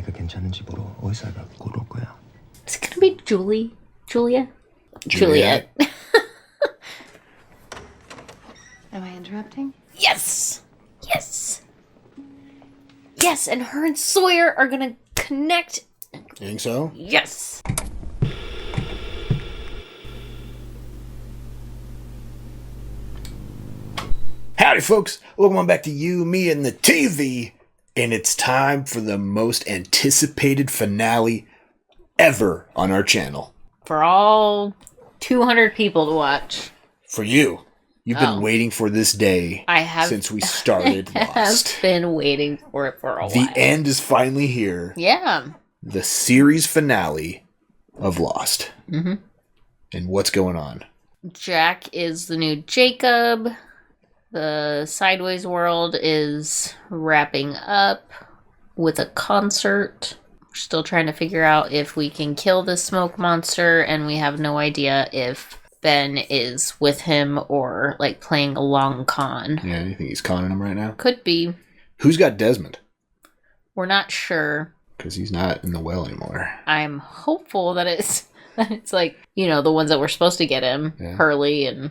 아이가 괜찮은지 보러 의사가 꼭 올 거야. Is it gonna be Julia? Juliet. Am I interrupting? Yes! Yes, and her and Sawyer are gonna connect. You think so? Yes! Howdy, folks. Welcome on back to You, Me, and the TV. And it's time for the most anticipated finale ever on our channel. For all 200 people to watch. For you. You've been waiting for this day since we started Lost. I've been waiting for it for a while. The end is finally here. Yeah. The series finale of Lost. Mm-hmm. And what's going on? Jack is the new Jacob. The Sideways world is wrapping up with a concert. We're still trying to figure out if we can kill the smoke monster, and we have no idea if Ben is with him or, like, playing a long con. Yeah, you think he's conning him right now? Could be. Who's got Desmond? We're not sure. Because he's not in the well anymore. I'm hopeful that it's like, you know, the ones that were supposed to get him. Yeah. Hurley and...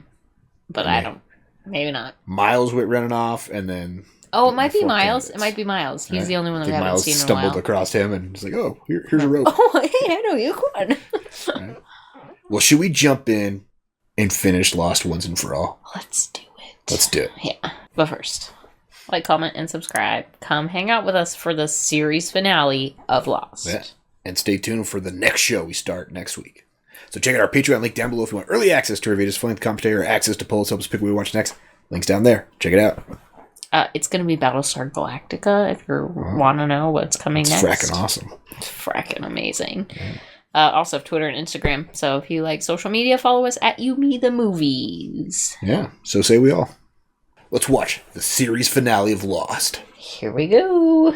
But I don't... Maybe not. Miles went running off, and then... Oh, it might be Miles. It might be Miles. He's the only one that we haven't Miles seen in a stumbled while. across him, and he's like, oh, here's a rope. Oh, hey, I know you. Come on. Right. Well, should we jump in and finish Lost once and for all? Let's do it. Let's do it. Yeah. But first, like, comment, and subscribe. Come hang out with us for the series finale of Lost. Yeah. And stay tuned for the next show we start next week. So check out our Patreon link down below if you want early access to our videos, full-length commentary, or access to polls, help us pick what we watch next. Link's down there. Check it out. It's going to be Battlestar Galactica if you want to know what's coming next. It's fracking awesome. It's fracking amazing. Yeah. Also have Twitter and Instagram. So if you like social media, follow us at You Me The Movies. Yeah, so say we all. Let's watch the series finale of Lost. Here we go.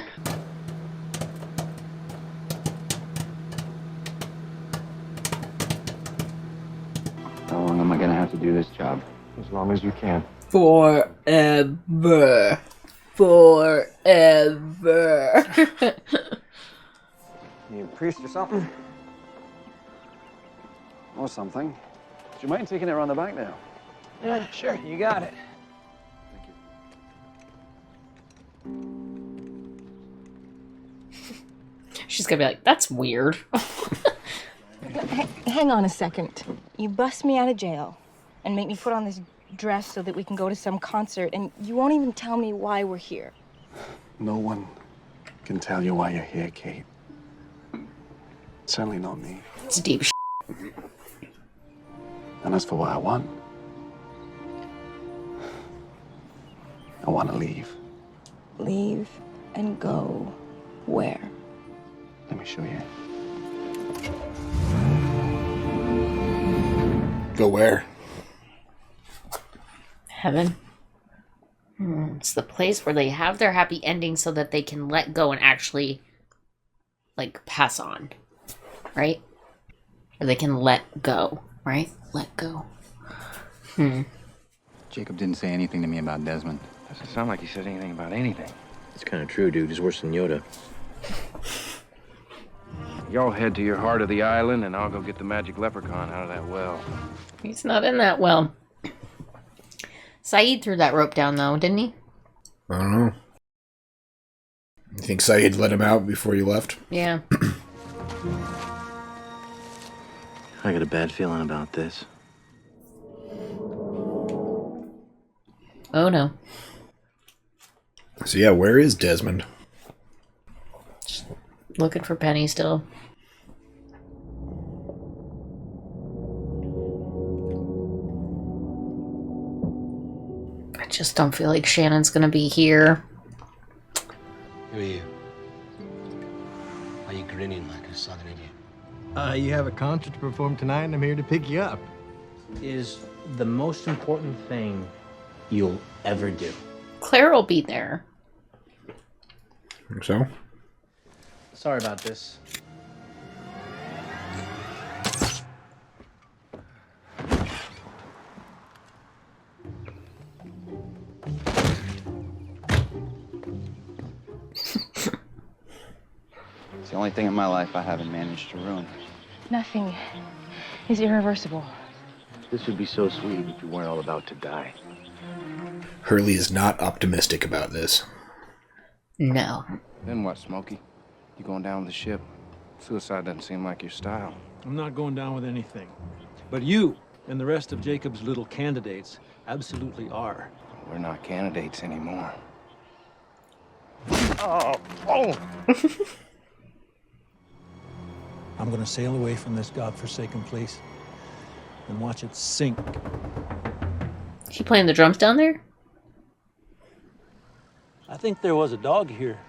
How long am I gonna have to do this job? As long as you can. Forever. You a priest or something? Or something. Do you mind taking it around the back now? Yeah, sure. You got it. She's going to be like, that's weird. Hang on a second. You bust me out of jail and make me put on this dress so that we can go to some concert, and you won't even tell me why we're here. No one can tell you why you're here, Kate. Certainly not me. It's deep shit. And as for what I want to leave. Leave and go where? Let me show you. Go where? Heaven. It's the place where they have their happy ending so that they can let go and actually, like, pass on. Right? Or they can let go. Right? Let go. Jacob didn't say anything to me about Desmond. Doesn't sound like he said anything about anything. It's kind of true, dude. He's worse than Yoda. Y'all head to your heart of the island, and I'll go get the magic leprechaun out of that well. He's not in that well. Saeed threw that rope down, though, didn't he? I don't know. You think Saeed let him out before you left? Yeah. I got a bad feeling about this. Oh, no. So yeah, where is Desmond? Just looking for Penny still. I just don't feel like Shannon's gonna be here. Who are you? Why are you grinning like a southern idiot? You have a concert to perform tonight, and I'm here to pick you up. Is the most important thing you'll ever do. Claire will be there. Think so? Sorry about this. It's the only thing in my life I haven't managed to ruin. Nothing is irreversible. This would be so sweet if you weren't all about to die. Hurley is not optimistic about this. No. Then what, Smokey? You going down with the ship? Suicide doesn't seem like your style. I'm not going down with anything. But you and the rest of Jacob's little candidates absolutely are. We're not candidates anymore. I'm gonna sail away from this godforsaken place and watch it sink. He playing the drums down there? I think there was a dog here.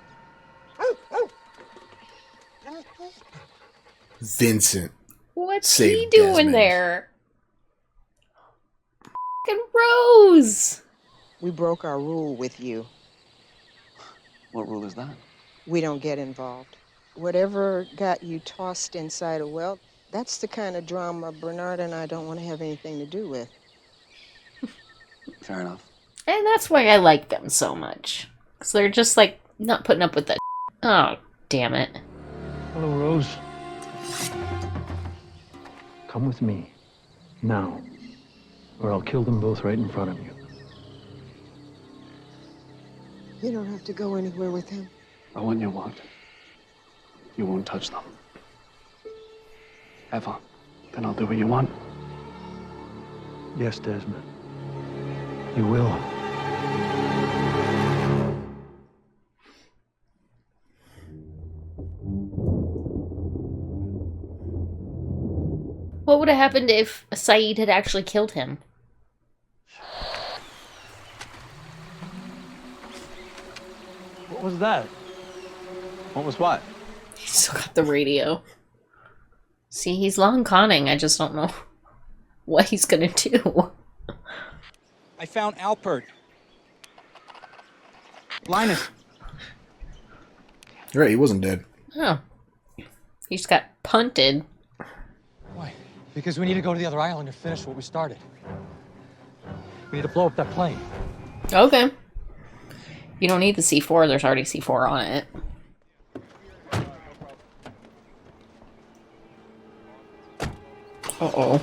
Vincent. What's Save he doing Desmond. there? Fucking Rose! We broke our rule with you. What rule is that? We don't get involved. Whatever got you tossed inside a well, that's the kind of drama Bernard and I don't want to have anything to do with. Fair enough. And that's why I like them so much. Because they're just, like, not putting up with that. Oh, damn it. Hello, Rose. Come with me. Now. Or I'll kill them both right in front of you. You don't have to go anywhere with him. I want you want. You won't touch them. Ever. Then I'll do what you want. Yes, Desmond. You will. What would have happened if Saeed had actually killed him? What was that? What was what? He's still got the radio. See, he's long conning. I just don't know what he's gonna do. I found Alpert. Linus. You're right, he wasn't dead. Oh. He just got punted. Why? Because we need to go to the other island and finish what we started. We need to blow up that plane. Okay. You don't need the C4. There's already C4 on it. Uh-oh.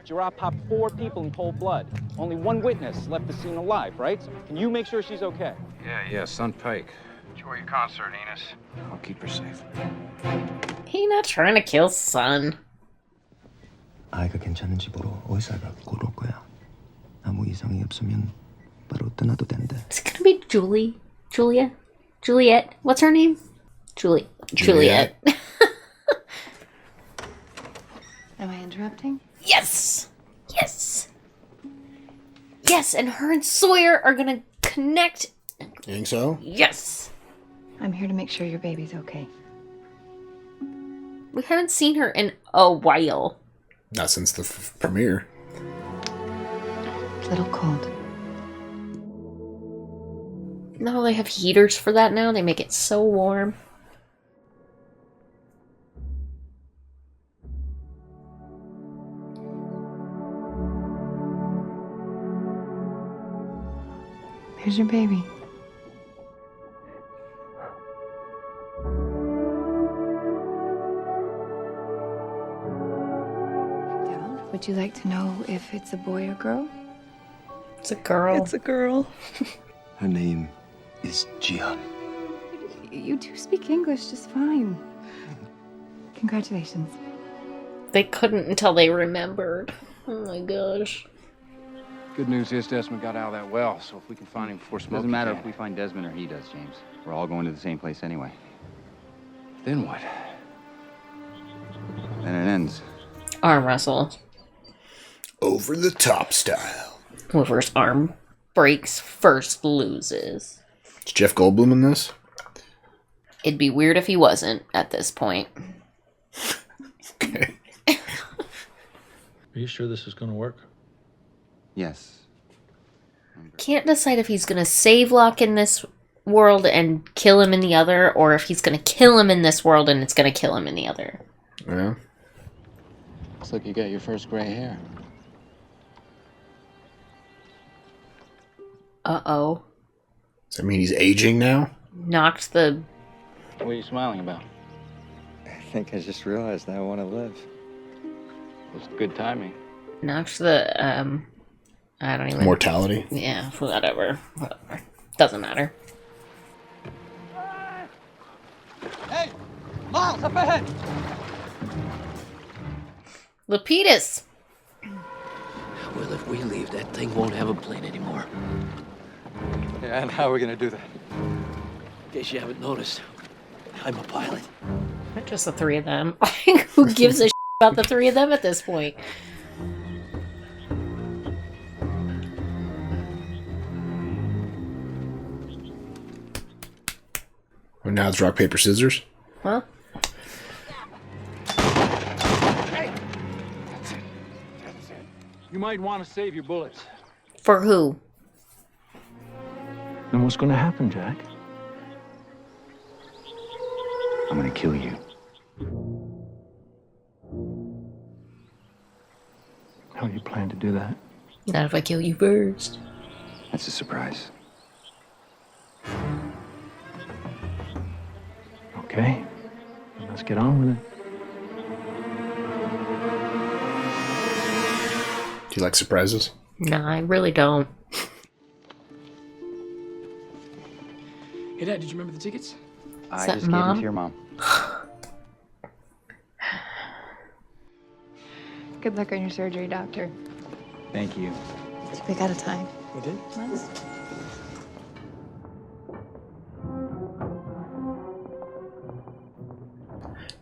Gerard popped 4 people in cold blood. Only 1 witness left the scene alive, right? So can you make sure she's okay? Yeah, Sun Pike. Enjoy your concert, Enos. I'll keep her safe. He not trying to kill Son. 아이가 괜찮은지 보러 의사가 곧 올 거야. 아무 이상이 없으면 바로 떠나도 된대. Is it gonna be Julie? Julia? Juliet? What's her name? Juliet. Am I interrupting? Yes! Yes! Yes, and her and Sawyer are gonna connect. You think so? Yes! I'm here to make sure your baby's okay. We haven't seen her in a while. Not since the premiere. It's a little cold. No, they have heaters for that now. They make it so warm. There's your baby. Would you like to know if it's a boy or girl? It's a girl. It's a girl. Her name is Jihan. You do speak English just fine. Congratulations. They couldn't until they remembered. Oh my gosh. Good news is Desmond got out of that well, so if we can find him before Smokey Doesn't matter can. if we find Desmond or he does, James. We're all going to the same place anyway. Then what? Then it ends. Arm wrestle. Over the top style. Whoever's arm breaks first loses. Is Jeff Goldblum in this? It'd be weird if he wasn't at this point. Okay. Are you sure this is gonna work? Yes. Can't decide if he's gonna save Locke in this world and kill him in the other, or if he's gonna kill him in this world and it's gonna kill him in the other. Yeah. Looks like you got your first gray hair. Uh-oh. Does that mean he's aging now? Knocked the What are you smiling about? I think I just realized I want to live. It's good timing. Now for the, I don't even... Mortality? Yeah, whatever. Doesn't matter. Hey! Miles, up ahead! Lapidus! Well, if we leave, that thing won't have a plane anymore. Yeah, and how are we gonna do that? In case you haven't noticed, I'm a pilot. Not just the three of them. Who gives a shit about the three of them at this point? Well, now it's rock, paper, scissors. Well. You might want to save your bullets. For who? Then what's going to happen, Jack? I'm gonna kill you. How do you plan to do that? Not if I kill you first. That's a surprise. Okay. Let's get on with it. Do you like surprises? No, I really don't. Hey, Dad, did you remember the tickets? I that just gave them Mom? to your mom. Good luck on your surgery, doctor. Thank you. Did we got a time? We did?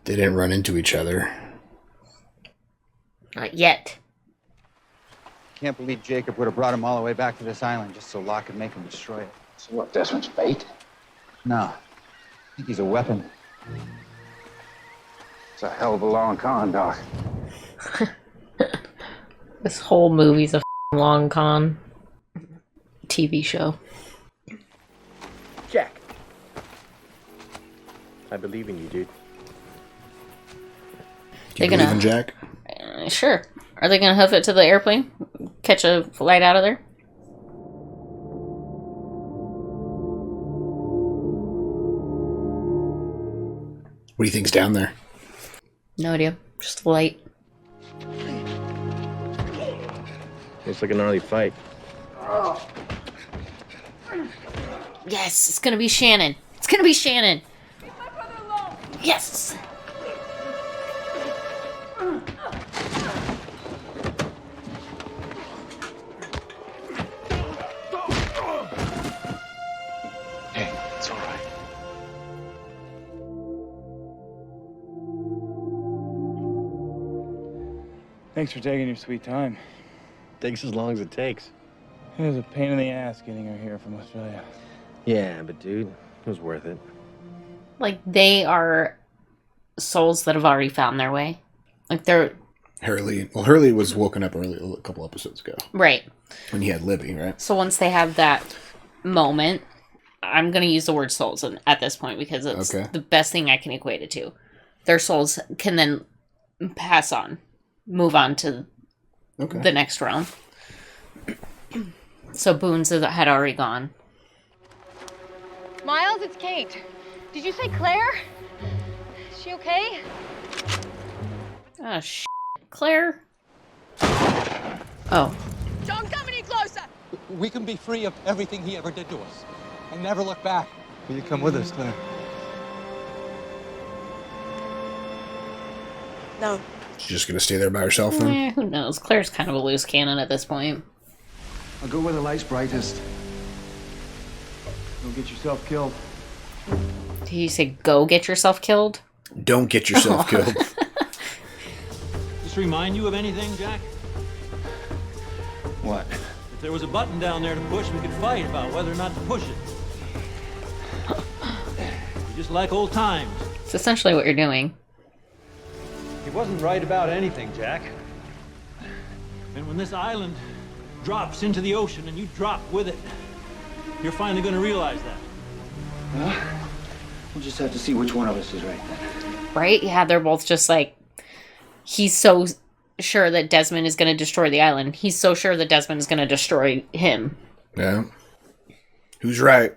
They didn't run into each other. Not yet. Can't believe Jacob would have brought him all the way back to this island just so Locke could make him destroy it. So what, Desmond's bait? No. I think he's a weapon. It's a hell of a long con, Doc. This whole movie's a long con. TV show. Jack. I believe in you, dude. Do you They're believe gonna- in Jack? Sure. Are they gonna hoof it to the airplane? Catch a flight out of there? What do you think's down there? No idea. Just a light. Looks like a gnarly fight. Yes, it's gonna be Shannon. It's gonna be Shannon. Yes. Hey, it's all right. Thanks for taking your sweet time. Takes as long as it takes. It was a pain in the ass getting her here from Australia. Yeah, but dude, it was worth it. Like, they are souls that have already found their way. Like, they're... Hurley. Well, Hurley was woken up early a couple episodes ago. Right. When he had Libby, right? So once they have that moment, I'm going to use the word souls at this point because it's the best thing I can equate it to. Their souls can then pass on, move on to the next realm. So Boone's had already gone. Miles, it's Kate. Did you say Claire? Is she okay? Oh, Claire? Oh. Don't come any closer! We can be free of everything he ever did to us and never look back. Will you come with us, Claire? No. She's just gonna stay there by herself then? Who knows? Claire's kind of a loose cannon at this point. I'll go where the light's brightest. Don't get yourself killed. Did you say go get yourself killed? Don't get yourself killed. Just remind you of anything, Jack? What? If there was a button down there to push, we could fight about whether or not to push it. Just like old times. It's essentially what you're doing. He wasn't right about anything, Jack. And when this island drops into the ocean and you drop with it, you're finally going to realize that. Well, we'll just have to see which one of us is right then. Right? Yeah, they're both just like... He's so sure that Desmond is going to destroy the island. He's so sure that Desmond is going to destroy him. Yeah. Who's right?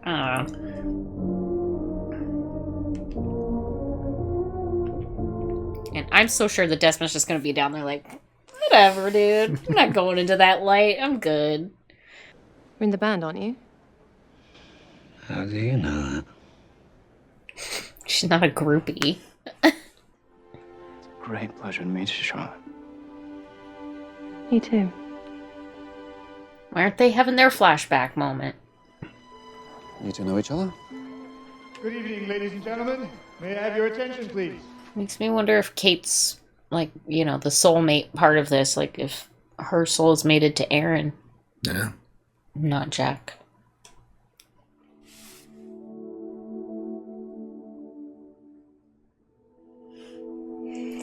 I don't know. I'm so sure the Desmond's just gonna be down there like, whatever, dude. I'm not going into that light. I'm good. You're in the band, aren't you? How do you know that? She's not a groupie. Great pleasure to meet you, Charlotte. Me too. Why aren't they having their flashback moment? You two know each other? Good evening, ladies and gentlemen. May I have your attention, please? Makes me wonder if Kate's, like, you know, the soulmate part of this, like, if her soul is mated to Aaron. Yeah. Not Jack.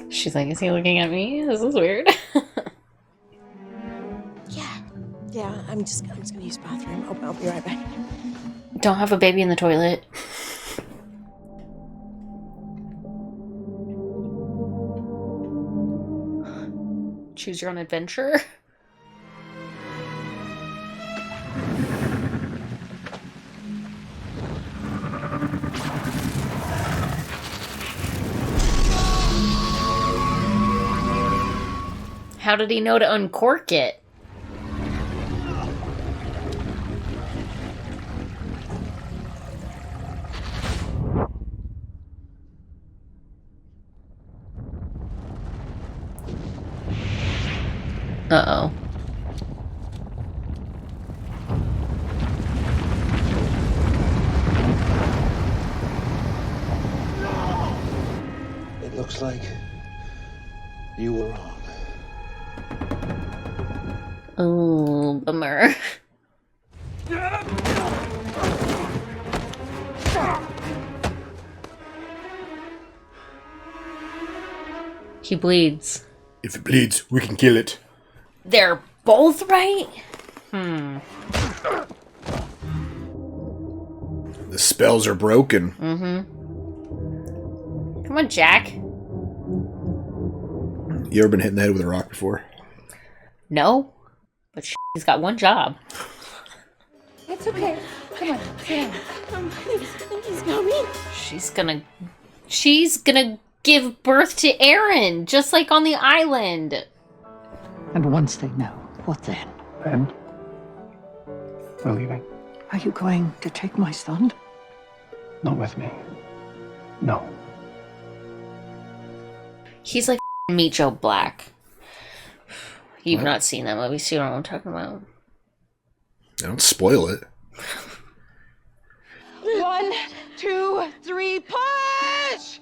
She's like, is he looking at me? This is weird. Yeah, I'm just gonna use the bathroom. I'll be right back. Don't have a baby in the toilet. Choose your own adventure. How did he know to uncork it? Uh-oh. It looks like you were wrong. Oh, bummer. He bleeds. If it bleeds, we can kill it. They're both right? Hmm. The spells are broken. Mm-hmm. Come on, Jack. You ever been hit in the head with a rock before? No. But he's got one job. It's okay. Come on, sit down. I think he's coming. She's gonna give birth to Aaron, just like on the island. And once they know, what then? Then, we're leaving. Are you going to take my son? Not with me. No. He's like Meet Joe Black. You've not seen that movie, so you don't know what I'm talking about. Don't spoil it. 1, 2, 3, push!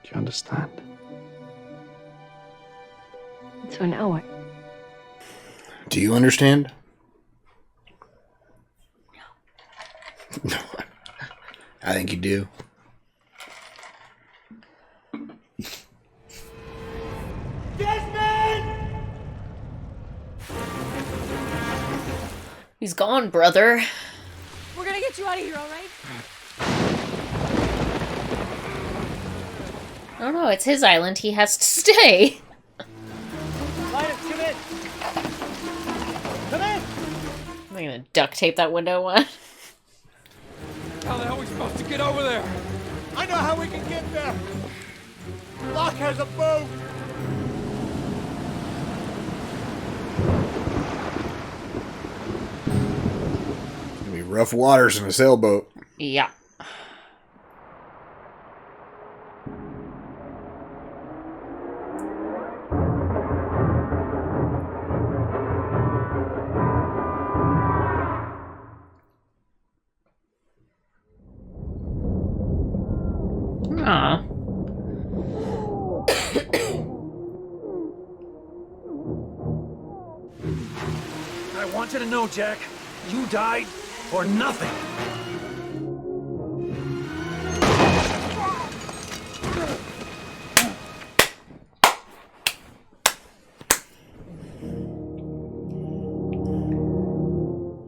Do you understand? So now what? Do you understand? No. I think you do. He's gone, brother. We're gonna get you out of here, all right? Oh no, it's his island. He has to stay. Linus, come in! Come in! I'm gonna duct tape that window one. How the hell are we supposed to get over there? I know how we can get there. Locke has a boat. It's gonna be rough waters in a sailboat. Yeah. Aw. I want want you to know, Jack, you died for nothing.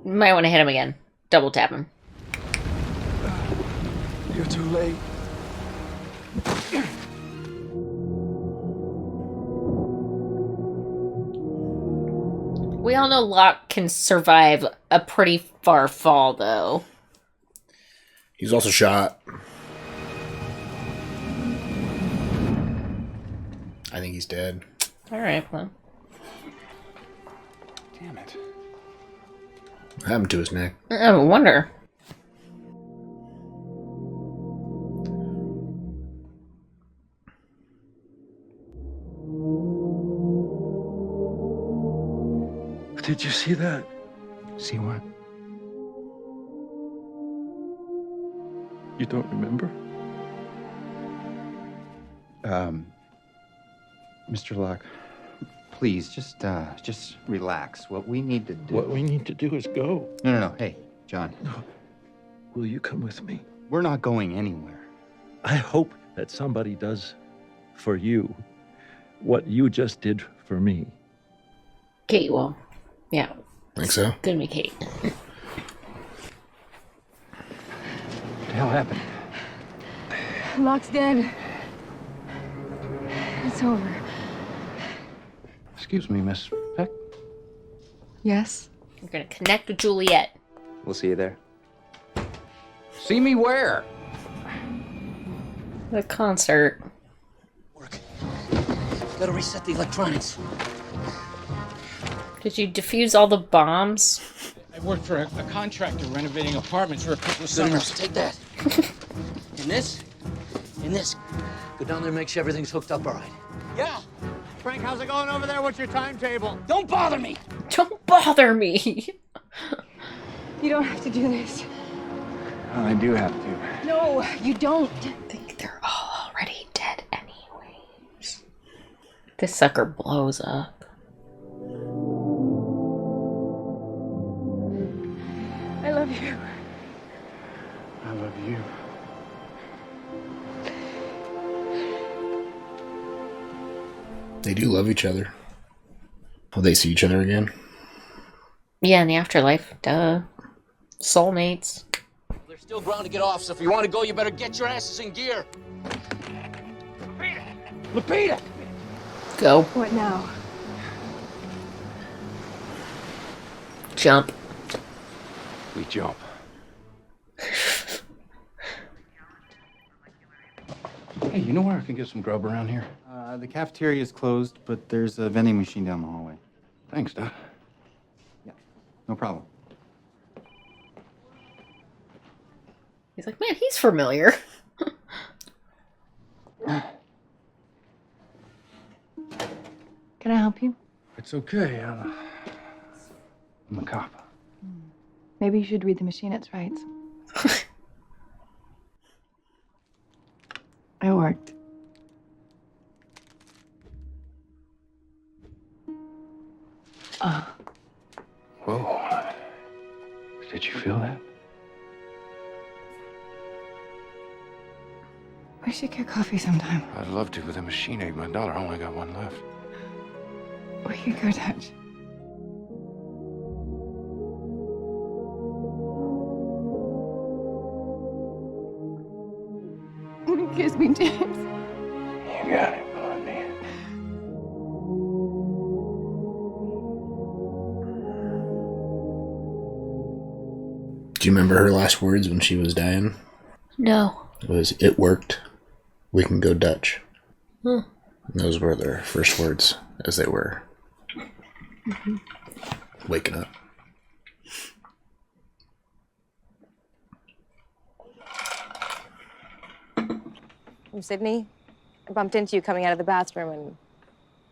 You might want to hit him again. Double tap him. You're too late. We all know Locke can survive a pretty far fall, though. He's also shot. I think he's dead. All right, well. Damn it. What happened to his neck? I wonder. Did you see that? See what? You don't remember? Mr. Locke, please, just relax. What we need to do... What we need to do is go. No. Hey, John. Will you come with me? We're not going anywhere. I hope that somebody does for you what you just did for me. Kate will. Yeah. Think so? Gonna be Kate. What the hell happened? Locke's dead. It's over. Excuse me, Miss Peck. Yes? You're gonna connect with Juliet. We'll see you there. See me where? The concert. Gotta reset the electronics. Did you defuse all the bombs? I worked for a contractor renovating apartments for a couple of Good enough. summers. Take that. And this? And this. Go down there and make sure everything's hooked up all right. Yeah. Frank, how's it going over there? What's your timetable? Don't bother me! Don't bother me! You don't have to do this. I do have to. No, you don't. I think they're all already dead anyways. This sucker blows up. I love you. I love you. They do love each other. Will they see each other again? Yeah, in the afterlife. Duh. Soulmates. There's still ground to get off, so if you want to go, you better get your asses in gear. Lupita! Go. What now? Jump. We jump. Hey, you know where I can get some grub around here? The cafeteria is closed, but there's a vending machine down the hallway. Thanks, Doc. Yeah, no problem. He's like, man, he's familiar. Can I help you? It's okay. I'm a cop. Maybe you should read the machine its rights. It worked. Whoa. Did you feel that? We should get coffee sometime. I'd love to, but the machine ate my dollar. I only got one left. We could go touch. Kiss me, James. You got it, Blondie. Do you remember her last words when she was dying? No. It was, "It worked. We can go Dutch." Hmm. And those were their first words as they were waking up. Sydney, I bumped into you coming out of the bathroom and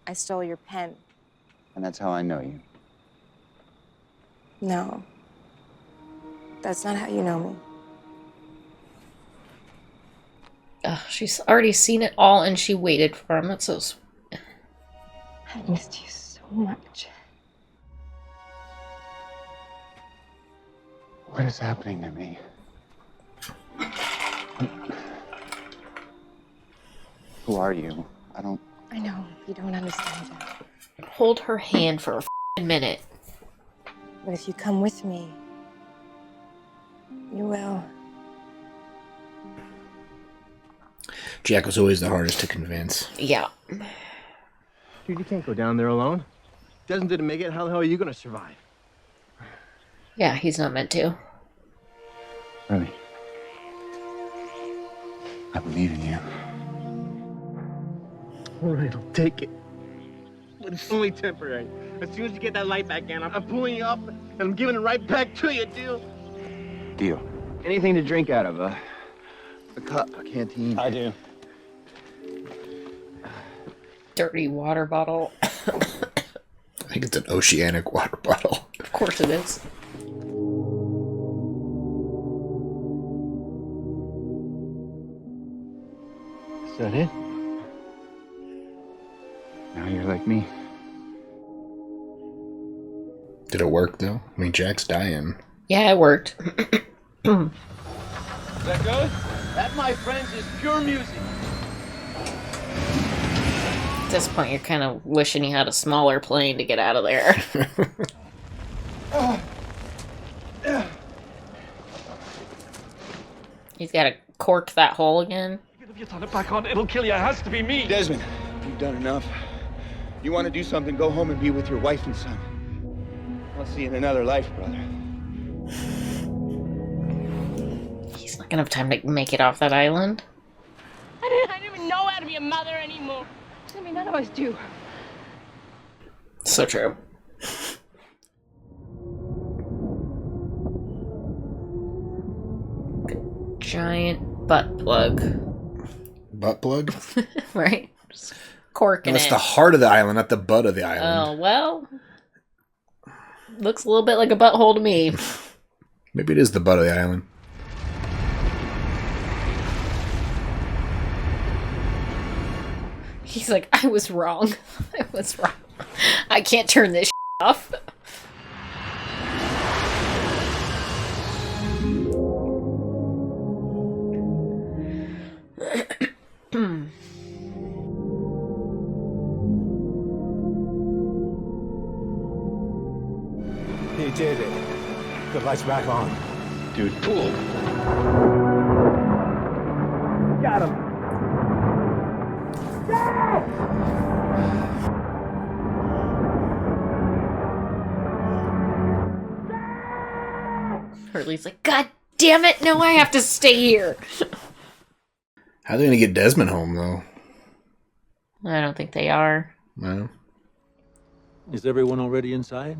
I stole your pen. And that's how I know you. No. That's not how you know me. Ugh, she's already seen it all and she waited for him. That's so sweet. I missed you so much. What is happening to me? Who are you? I don't... I know, you don't understand that. Hold her hand for a minute. But if you come with me, you will. Jack was always the hardest to convince. Yeah. Dude, you can't go down there alone. Desmond didn't make it. How the hell are you gonna survive? Yeah, he's not meant to. Really? I believe in you. All right, I'll take it. But it's only temporary. As soon as you get that light back in, I'm pulling you up and I'm giving it right back to you, deal? Deal. Anything to drink out of, a cup, a canteen. I do. Dirty water bottle. I think it's an oceanic water bottle. Of course it is. Is that it? Now you're like me. Did it work, though? I mean, Jack's dying. Yeah, it worked. Is that good? That, my friends, is pure music. At this point, you're kind of wishing you had a smaller plane to get out of there. He's got to cork that hole again. If you turn it back on, it'll kill you. It has to be me. Desmond, you've done enough. You want to do something, go home and be with your wife and son. I'll see you in another life, brother. He's not going to have time to make it off that island. I don't even know how to be a mother anymore. I mean, none of us do. So true. Giant butt plug. Butt plug? Right? Just corking That's it. the heart of the island, not the butt of the island. Oh, well. Looks a little bit like a butthole to me. Maybe it is the butt of the island. He's like, I was wrong. I was wrong. I can't turn this off. He did it. The light's back on. Dude, cool. Got him. Hurley's like, God damn it, no, I have to stay here. How are they going to get Desmond home, though? I don't think they are. No. Is everyone already inside?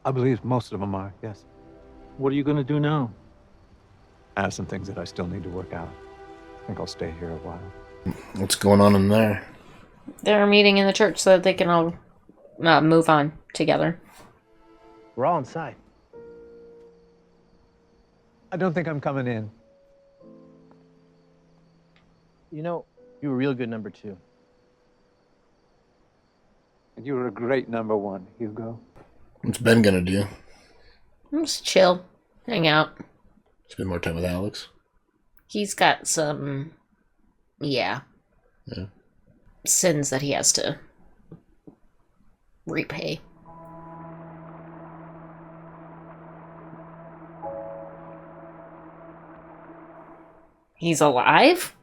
I believe most of them are, yes. What are you going to do now? I have some things that I still need to work out. I think I'll stay here a while. What's going on in there? They're meeting in the church so that they can all move on together. We're all inside. I don't think I'm coming in. You know, you were a real good number 2. And you were a great number 1, Hugo. What's Ben going to do? Just chill. Hang out. Spend more time with Alex? He's got some... Yeah. Sins that he has to repay. He's alive?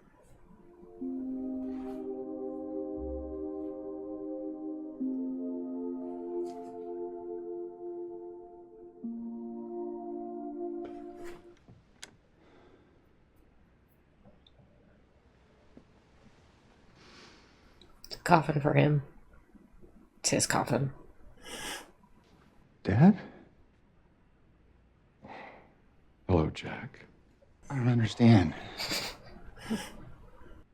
Coffin for him. It's his coffin. Dad? Hello, Jack. I don't understand.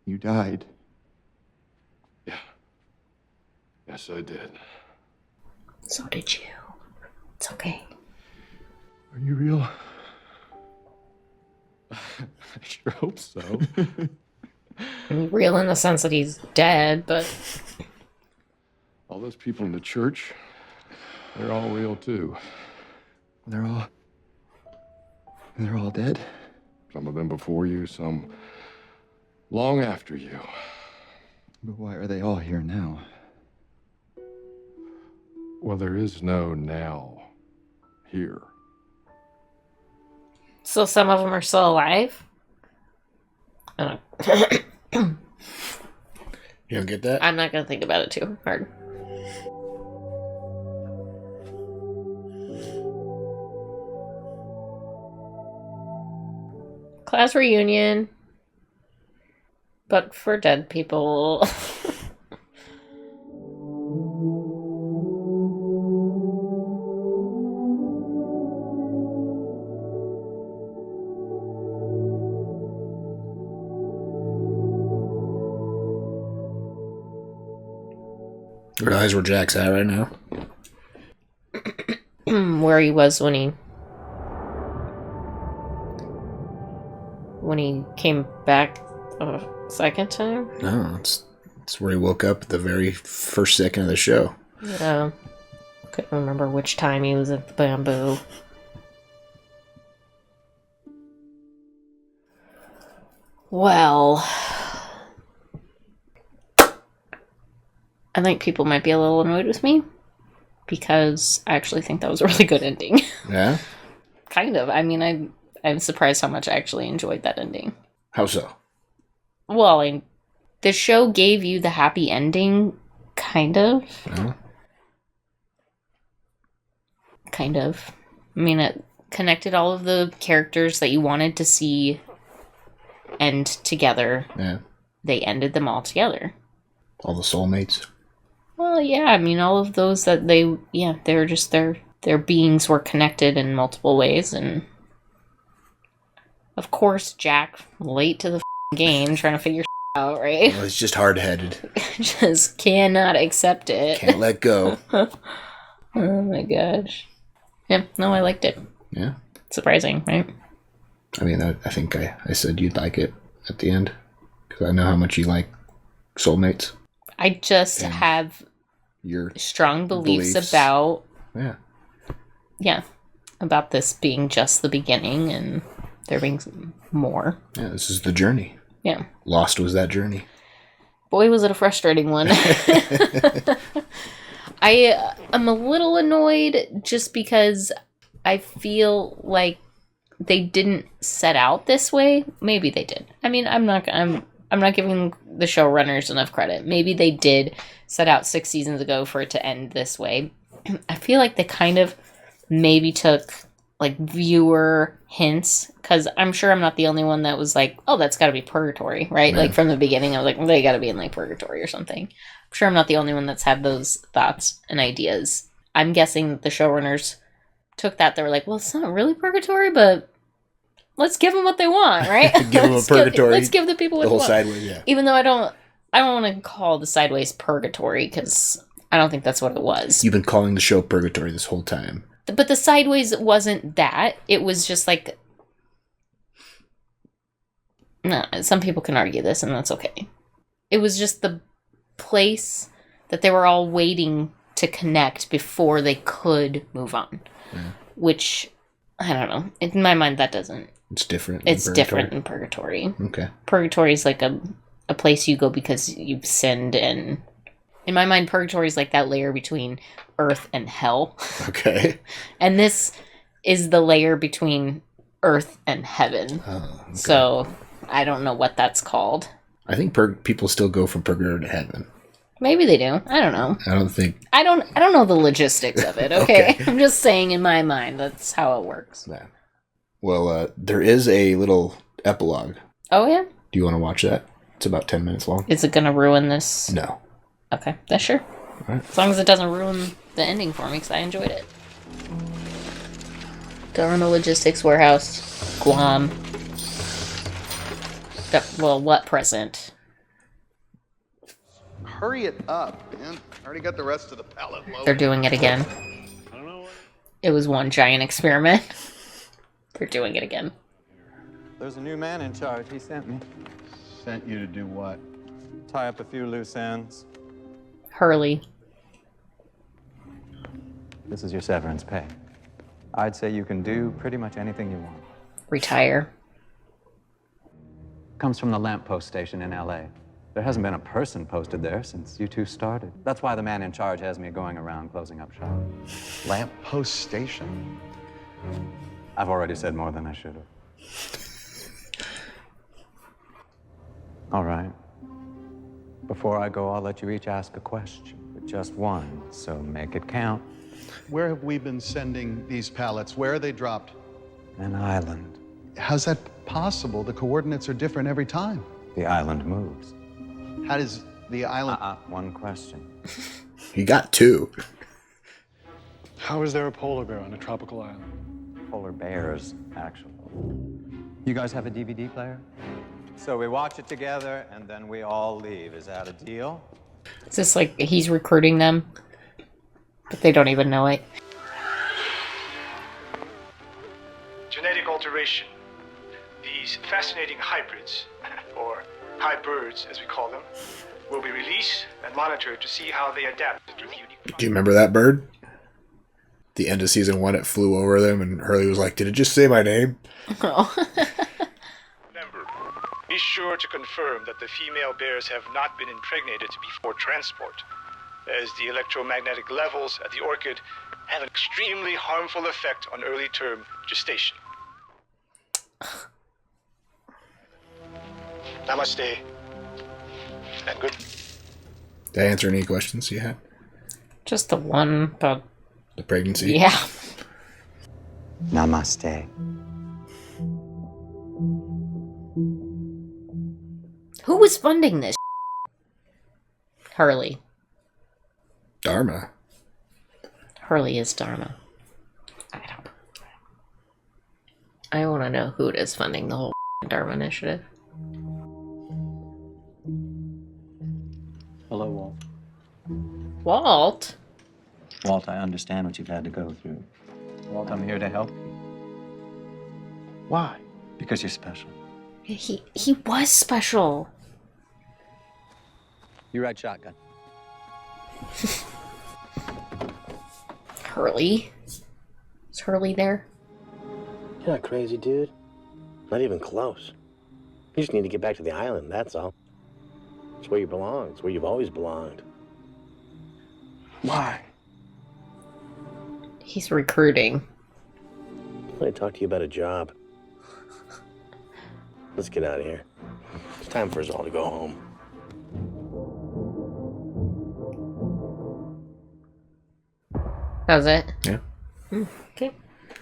You died. Yeah. Yes, I did. So did you. It's okay. Are you real? I sure hope so. I mean, real in the sense that he's dead, but... All those people in the church, they're all real too. They're all dead. Some of them before you, some long after you. But why are they all here now? Well, there is no now here. So some of them are still alive? I don't know. You don't get that? I'm not going to think about it too hard. Class reunion. But for dead people. Realize where Jack's at right now? Where he was when he came back a second time? No, it's where he woke up the very first second of the show. Yeah. Couldn't remember which time he was at the bamboo. Well, I think people might be a little annoyed with me because I actually think that was a really good ending. Yeah? Kind of. I mean, I'm surprised how much I actually enjoyed that ending. How so? Well, the show gave you the happy ending, kind of. Yeah. Kind of. I mean, it connected all of the characters that you wanted to see end together. Yeah. They ended them all together. All the soulmates. Well, yeah, I mean, all of those that they were just their beings were connected in multiple ways, and of course, Jack, late to the game, trying to figure out, right? Well, he's just hard-headed. Just cannot accept it. Can't let go. Oh my gosh. Yeah, no, I liked it. Yeah. Surprising, right? I mean, I think I said you'd like it at the end, because I know how much you like soulmates. I just And have your strong beliefs about... Yeah. About this being just the beginning and there being more. Yeah, this is the journey. Yeah. Lost was that journey. Boy, was it a frustrating one. I am a little annoyed just because I feel like they didn't set out this way. Maybe they did. I mean, I'm not giving the showrunners enough credit. Maybe they did set out 6 seasons ago for it to end this way. I feel like they kind of maybe took like viewer hints, because I'm sure I'm not the only one that was like, oh, that's got to be purgatory, right? Yeah. Like from the beginning, I was like, well, they got to be in like purgatory or something. I'm sure I'm not the only one that's had those thoughts and ideas. I'm guessing that the showrunners took that. They were like, well, it's not really purgatory, but let's give them what they want, right? Give them a purgatory. Let's give the people what the whole they want. sideways, yeah. Even though I don't want to call the sideways purgatory, because I don't think that's what it was. You've been calling the show purgatory this whole time. But the sideways wasn't that. It was just like... No, some people can argue this, and that's okay. It was just the place that they were all waiting to connect before they could move on. Yeah. Which, I don't know. In my mind, that doesn't... It's different. It's different in purgatory. Okay. Purgatory is like a place you go because you've sinned, and in my mind, purgatory is like that layer between earth and hell. Okay. And this is the layer between earth and heaven. Oh, okay. So I don't know what that's called. I think people still go from purgatory to heaven. Maybe they do. I don't know. I don't think. I don't know the logistics of it. Okay, Okay. I'm just saying in my mind that's how it works. Yeah. Well, there is a little epilogue. Oh yeah. Do you want to watch that? It's about 10 minutes long. Is it gonna ruin this? No. Okay, that's sure. All right. As long as it doesn't ruin the ending for me, because I enjoyed it. Government Logistics Warehouse, Guam. What present? Hurry it up, man. I already got the rest of the pallet loaded. They're doing it again. It was one giant experiment. They're doing it again. There's a new man in charge. He sent me. Sent you to do what? Tie up a few loose ends. Hurley. This is your severance pay. I'd say you can do pretty much anything you want. Retire. Comes from the lamppost station in L.A. There hasn't been a person posted there since you two started. That's why the man in charge has me going around closing up shop. Lamppost station? I've already said more than I should have. All right. Before I go, I'll let you each ask a question, but just one, so make it count. Where have we been sending these pallets? Where are they dropped? An island. How's that possible? The coordinates are different every time. The island moves. How does the island... One question. He got two. How is there a polar bear on a tropical island? Polar bears, actually. You guys have a DVD player? So we watch it together, and then we all leave. Is that a deal? Is this like he's recruiting them? But they don't even know it. Genetic alteration. These fascinating hybrids, or hybrids as we call them, will be released and monitored to see how they adapt to the unique... Do you remember that bird? The end of season 1, it flew over them, and Hurley was like, "Did it just say my name?" Oh. Remember, be sure to confirm that the female bears have not been impregnated before transport, as the electromagnetic levels at the orchid have an extremely harmful effect on early-term gestation. Namaste. And good. Did I answer any questions you had? Just the one about the pregnancy? Yeah. Namaste. Who was funding this? Hurley. Dharma. Hurley is Dharma. I want to know who it is funding the whole Dharma initiative. Hello, Walt. Walt? Walt, I understand what you've had to go through. Walt, I'm here to help you. Why? Because you're special. He was special. You ride shotgun. Hurley? Is Hurley there? You're not crazy, dude. Not even close. You just need to get back to the island, that's all. It's where you belong. It's where you've always belonged. Why? He's recruiting. I want to talk to you about a job. Let's get out of here. It's time for us all to go home. That was it? Yeah. Okay.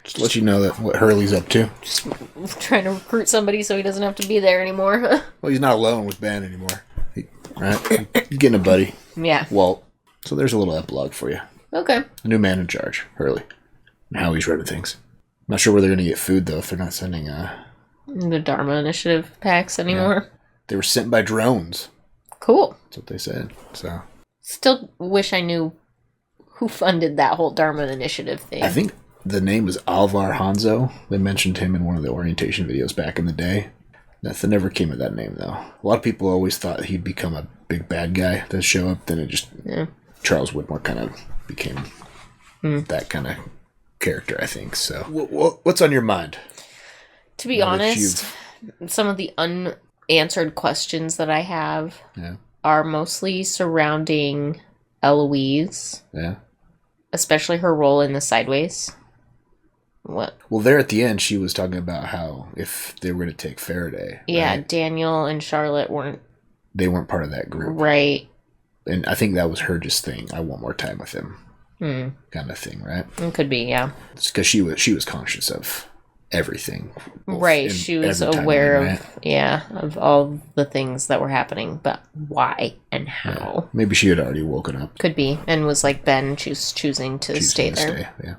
Just to let you know that what Hurley's up to. Just trying to recruit somebody so he doesn't have to be there anymore. Well, he's not alone with Ben anymore. Right? He's getting a buddy. Yeah. Walt. So there's a little epilogue for you. Okay. A new man in charge, Hurley. And how he's running things. Not sure where they're going to get food, though, if they're not sending... The Dharma Initiative packs anymore. Yeah. They were sent by drones. Cool. That's what they said. So Still wish I knew who funded that whole Dharma Initiative thing. I think the name was Alvar Hanzo. They mentioned him in one of the orientation videos back in the day. Nothing ever came of that name, though. A lot of people always thought he'd become a big bad guy to show up. Then it just... Yeah. Charles Whitmore kind of became that kind of character, I think. So what's on your mind? To be honest, some of the unanswered questions that I have are mostly surrounding Eloise. Yeah. Especially her role in the Sideways. What? Well, there at the end, she was talking about how if they were going to take Faraday. Yeah, right? Daniel and Charlotte weren't. They weren't part of that group. Right. And I think that was her just thing. I want more time with him. Kind of thing, right? It could be, yeah. It's because she was conscious of everything. Right. She was aware of all the things that were happening, but why and how? Yeah. Maybe she had already woken up. Could be. And was like Ben choosing to stay there. Yeah.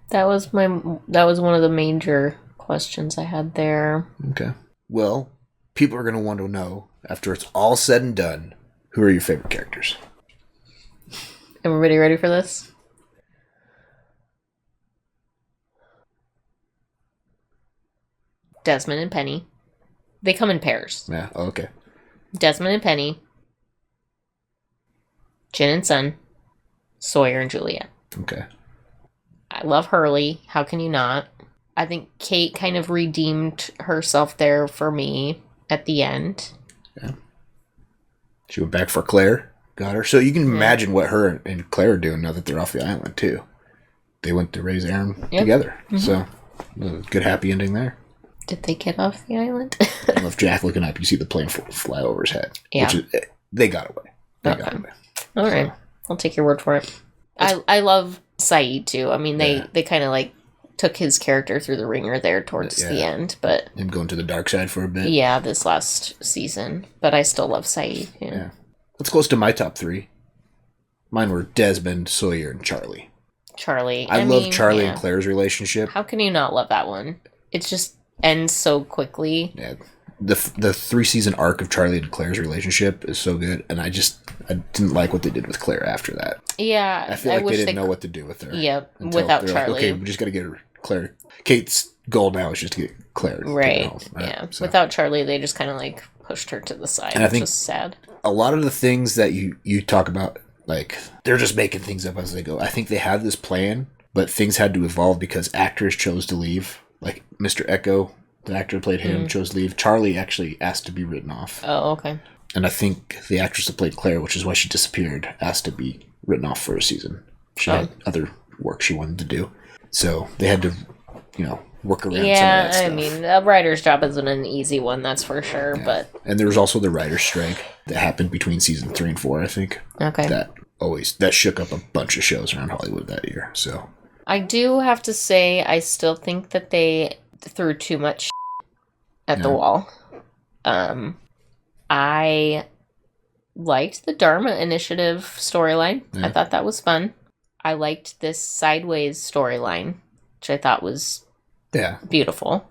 That was one of the major questions I had there. Okay. Well, people are going to want to know, after it's all said and done, who are your favorite characters? Everybody ready for this? Desmond and Penny. They come in pairs. Yeah, okay. Desmond and Penny. Jin and Sun. Sawyer and Juliet. Okay. I love Hurley. How can you not? I think Kate kind of redeemed herself there for me at the end. Yeah. She went back for Claire. Got her. So you can imagine what her and Claire are doing now that they're off the island, too. They went to raise Aaron together. Mm-hmm. So, a good happy ending there. Did they get off the island? I love Jack looking up. You see the plane fly over his head. Yeah. They got away. They got away. All right. I'll take your word for it. I love Saeed, too. I mean, they kind of, like, took his character through the ringer there towards the end, but... Him going to the dark side for a bit. Yeah, this last season. But I still love Saeed. Yeah. That's close to my top 3. Mine were Desmond, Sawyer, and Charlie. I love Charlie and Claire's relationship. How can you not love that one? It just ends so quickly. Yeah. The 3-season arc of Charlie and Claire's relationship is so good, and I didn't like what they did with Claire after that. Yeah. I feel like they didn't know what to do with her. Yep, without Charlie. Like, okay, we just got to get her Claire. Kate's goal now is just to get Claire. Right. Home, right? Yeah. So. Without Charlie, they just kind of like pushed her to the side, and which is sad. A lot of the things that you talk about, like, they're just making things up as they go. I think they had this plan, but things had to evolve because actors chose to leave. Like, Mr. Echo, the actor who played him, chose to leave. Charlie actually asked to be written off. Oh, okay. And I think the actress that played Claire, which is why she disappeared, asked to be written off for a season. She had other work she wanted to do. So they had to, work around some of that stuff. I mean, a writer's job isn't an easy one, that's for sure. Yeah. But and there was also the writer's strike that happened between season 3 and 4, I think. Okay. That shook up a bunch of shows around Hollywood that year. So I do have to say, I still think that they threw too much at the wall. I liked the Dharma Initiative storyline. Yeah. I thought that was fun. I liked this Sideways storyline, which I thought was beautiful.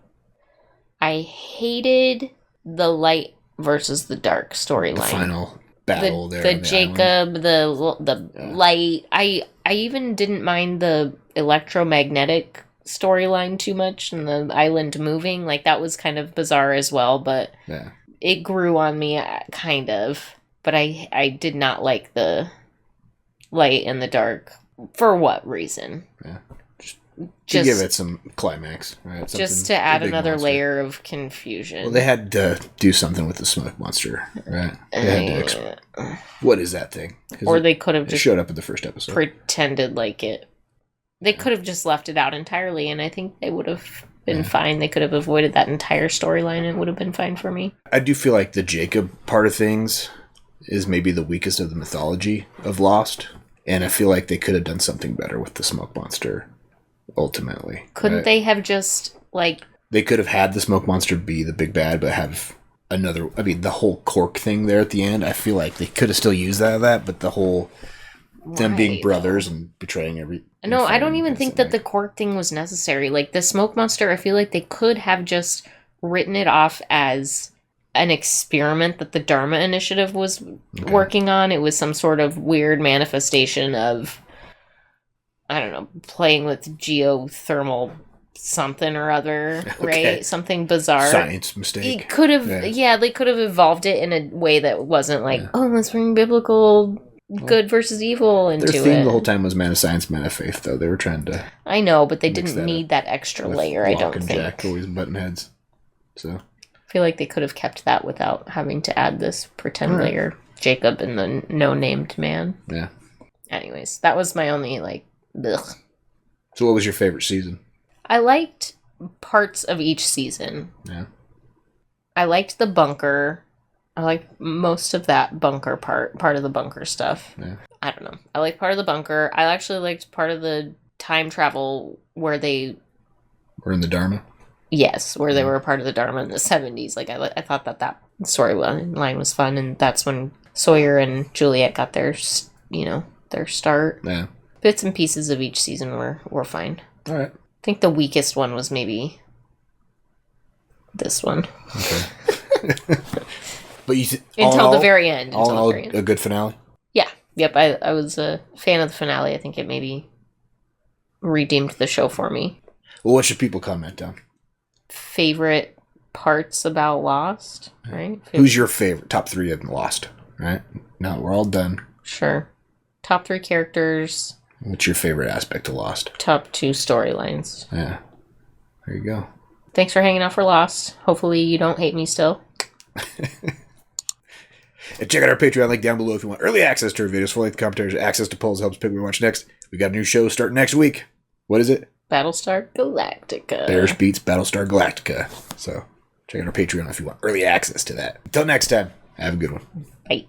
I hated the light versus the dark storyline. The final battle there. The Jacob, the light. I even didn't mind the electromagnetic storyline too much and the island moving. Like, that was kind of bizarre as well, but it grew on me, kind of. But I did not like the light and the dark. For what reason? Yeah. Just to give it some climax, right? Just to add another layer of confusion. Well, they had to do something with the smoke monster, right? They had to what is that thing? Or they could have just showed up in the first episode. Pretended like it. They could have just left it out entirely, and I think they would have been fine. They could have avoided that entire storyline, and it would have been fine for me. I do feel like the Jacob part of things is maybe the weakest of the mythology of Lost, and I feel like they could have done something better with the smoke monster. Ultimately, couldn't they have just they could have had the smoke monster be the big bad, but have another? I mean, the whole cork thing there at the end. I feel like they could have still used that, but the whole them being brothers and betraying every. No, I don't even think that the cork thing was necessary. Like, the smoke monster, I feel like they could have just written it off as an experiment that the Dharma Initiative was working on. It was some sort of weird manifestation of, I don't know, playing with geothermal something or other, right? Something bizarre. Science mistake. It could have, they could have evolved it in a way that wasn't like, oh, let's bring biblical good versus evil into it. Their theme the whole time was man of science, man of faith, though. They were trying to... I know, but they didn't need that extra layer, I don't think. Jack always button heads, so... I feel like they could have kept that without having to add this pretend layer. Jacob and the no-named man. Yeah. Anyways, that was my only, ugh. So what was your favorite season? I liked parts of each season. Yeah. I liked the bunker. I liked most of that bunker part of the bunker stuff. Yeah. I don't know. I liked part of the bunker. I actually liked part of the time travel where they... Were in the Dharma? Yes, where they were a part of the Dharma in the 70s. I thought that storyline was fun, and that's when Sawyer and Juliet got their start. Yeah. Bits and pieces of each season were fine. All right. I think the weakest one was maybe this one. Okay. But until the very end. All a good finale? Yeah. Yep, I was a fan of the finale. I think it maybe redeemed the show for me. Well, what should people comment on? Favorite parts about Lost, right? Who's your favorite? Top 3 of Lost, right? No, we're all done. Sure. Top 3 characters. What's your favorite aspect of Lost? Top 2 storylines. Yeah. There you go. Thanks for hanging out for Lost. Hopefully you don't hate me still. And check out our Patreon link down below if you want early access to our videos, full length commentaries, access to polls, helps pick what we watch next. We got a new show starting next week. What is it? Battlestar Galactica. Bears beats Battlestar Galactica. So check out our Patreon if you want early access to that. Until next time, have a good one. Bye.